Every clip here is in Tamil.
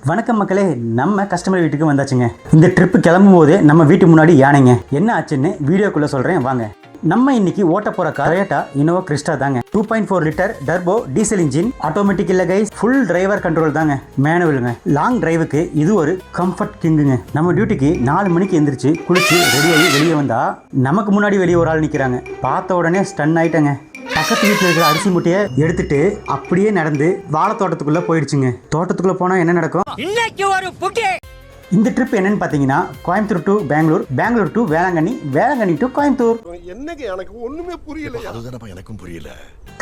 வணக்கம் மக்களே, நம்ம கஸ்டமர் வீட்டுக்கு வந்தாச்சுங்க. இந்த ட்ரிப் கிளம்பும் போது நம்ம வீட்டு முன்னாடி யானைங்க. என்ன ஆச்சுன்னு வீடியோக்குள்ள சொல்றேன் வாங்க. நம்ம இன்னைக்கு ஓட்ட போற கார் டொயோட்டா இனோவா கிறிஸ்டா தாங்க. 2.4 litre turbo diesel engine, automatic இல்ல கைஸ், ஃபுல் டிரைவர் கண்ட்ரோல் தாங்க, மேனுவலுங்க. லாங் டிரைவுக்கு இது ஒரு கம்ஃபர்ட் கிங்குங்க. நம்ம டியூட்டிக்கு 4 மணிக்கு எந்திரிச்சு குளிச்சு ரெடியாகி வெளியே வந்தா நமக்கு முன்னாடி வெளியே ஒரு ஆள் நிற்கிறாங்க. பார்த்த உடனே ஸ்டன் ஆயிட்டங்க. பக்கத்து வீட்டில் இருக்கிற அரிசி முட்டையை எடுத்துட்டு அப்படியே நடந்து வாழை தோட்டத்துக்குள்ள போயிடுச்சுங்க. தோட்டத்துக்குள்ள போனா என்ன நடக்கும்? இன்னைக்கு ஒரு புகை. இந்த ட்ரிப் என்னன்னு பாத்தீங்கன்னா, Coimbatore to Bangalore, Bangalore to Velankanni, Velankanni to Coimbatore. என்னங்க எனக்கு ஒண்ணுமே புரியல. அதுதானப்பா எனக்கும் புரியல.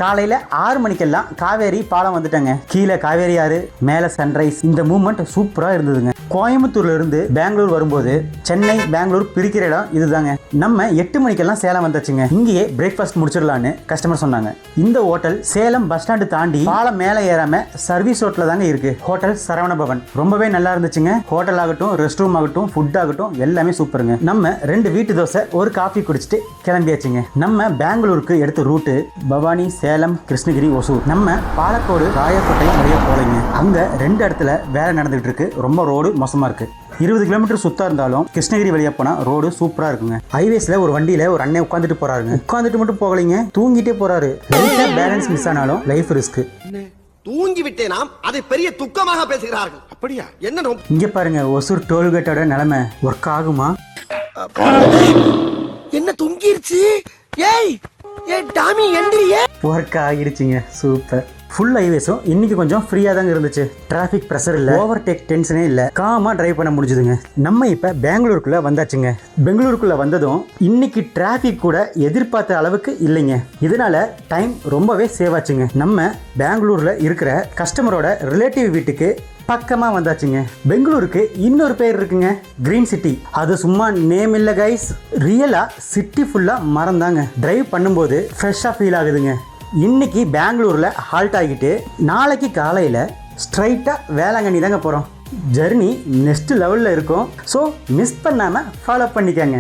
காலையில 6 மணிக்கெல்லாம் காவேரி பாலம் வந்துட்டாங்க. கீழே காவேரி ஆறு, மேல சன்ரைஸ். இந்த மூமெண்ட் சூப்பரா இருந்ததுங்க. கோயம்புத்தூர்ல இருந்து பெங்களூர் வரும்போது சென்னை பெங்களூர் பிரிக்கிற இடம் இதுதாங்க. நம்ம 8 மணிக்கெல்லாம் சேலம் வந்தாச்சுங்க. இங்கேயே பிரேக்ஃபாஸ்ட் முடிச்சிடலான்னு கஸ்டமர் சொன்னாங்க. இந்த ஹோட்டல் சேலம் பஸ் ஸ்டாண்டு தாண்டி பாலம் மேல ஏறாம சர்வீஸ் ரோட்ல தாங்க இருக்கு. ஹோட்டல் சரவண பவன். ரொம்பவே நல்லா இருந்துச்சுங்க. ஹோட்டல் ஆகட்டும், ரெஸ்ட் ரூம் ஆகட்டும், ஃபுட் ஆகட்டும், எல்லாமே சூப்பருங்க. நம்ம 2 வீட்டு தோசை, ஒரு காஃபி குடிச்சிட்டு கிளம்பியாச்சுங்க. நம்ம பெங்களூருக்கு எடுத்த ரூட்டு பவானி, சேலம், கிருஷ்ணகிரி, ஒசூர். நம்ம பாலக்கோடு, ராயக்கோட்டை வழியா போறீங்க. அங்க 2 இடத்துல வேலை நடந்துகிட்டு இருக்கு. ரொம்ப ரோடு மோசமா இருக்கு. 20 கிலோமீட்டர் சுத்தா இருந்தாலும் கிருஷ்ணகிரி வழியா போனா ரோடு சூப்பரா இருக்குங்க. ஹைவேஸ்ல ஒரு வண்டியில ஒரு அண்ணன் உட்காந்துட்டு போறாருங்க. உட்காந்துட்டு மட்டும் போகலைங்க, தூங்கிட்டே போறாரு. லைட்டா பேலன்ஸ் மிஸ் ஆனாலும் லைஃப் ரிஸ்க். தூங்கி விட்டேனாம், அதை பெரிய துக்கமாக பேசுகிறார்கள். அப்படியா? என்ன இங்க பாருங்க, ஒசூர் டோல்கேட்டோட நிலைமை. ஒர்க் ஆகுமா? என்ன தூங்கிருச்சு? ஏய் டாமி எந்திரியே. ஒர்க் ஆகிடுச்சுங்க. சூப்பர். ஃபுல் ஹைவேஸும் இன்னைக்கு கொஞ்சம் ஃப்ரீயா தாங்க இருந்துச்சு. டிராஃபிக் ப்ரெஷர் இல்ல, ஓவர் டேக் டென்ஷனே இல்ல. காமா டிரைவ் பண்ண முடிஞ்சுதுங்க. நம்ம இப்ப பெங்களூருக்குள்ள வந்தாச்சுங்க. பெங்களூருக்குள்ள வந்ததும் இன்னைக்கு டிராஃபிக் கூட எதிர்பார்த்த அளவுக்கு இல்லைங்க. இதனால டைம் ரொம்பவே சேவ் ஆச்சுங்க. நம்ம பெங்களூர்ல இருக்கிற கஸ்டமரோட ரிலேட்டிவ் வீட்டுக்கு பக்கமா வந்தாச்சுங்க. பெங்களூருக்கு இன்னொரு பேர் இருக்குங்க, கிரீன் சிட்டி. அது சும்மா நேம் இல்ல கைஸ், ரியலா சிட்டி ஃபுல்லா மரம் தாங்க. டிரைவ் பண்ணும்போது ஃப்ரெஷ்ஷா ஃபீல் ஆகுதுங்க. இன்னைக்கு பெங்களூர்ல ஹால்ட் ஆகிட்டு நாளைக்கு காலையில ஸ்ட்ரைட்டா வேளாங்கண்ணி தாங்க போறோம். ஜர்னி நெக்ஸ்ட் லெவல்ல இருக்கும். ஸோ மிஸ் பண்ணாம ஃபாலோ பண்ணிக்கங்க.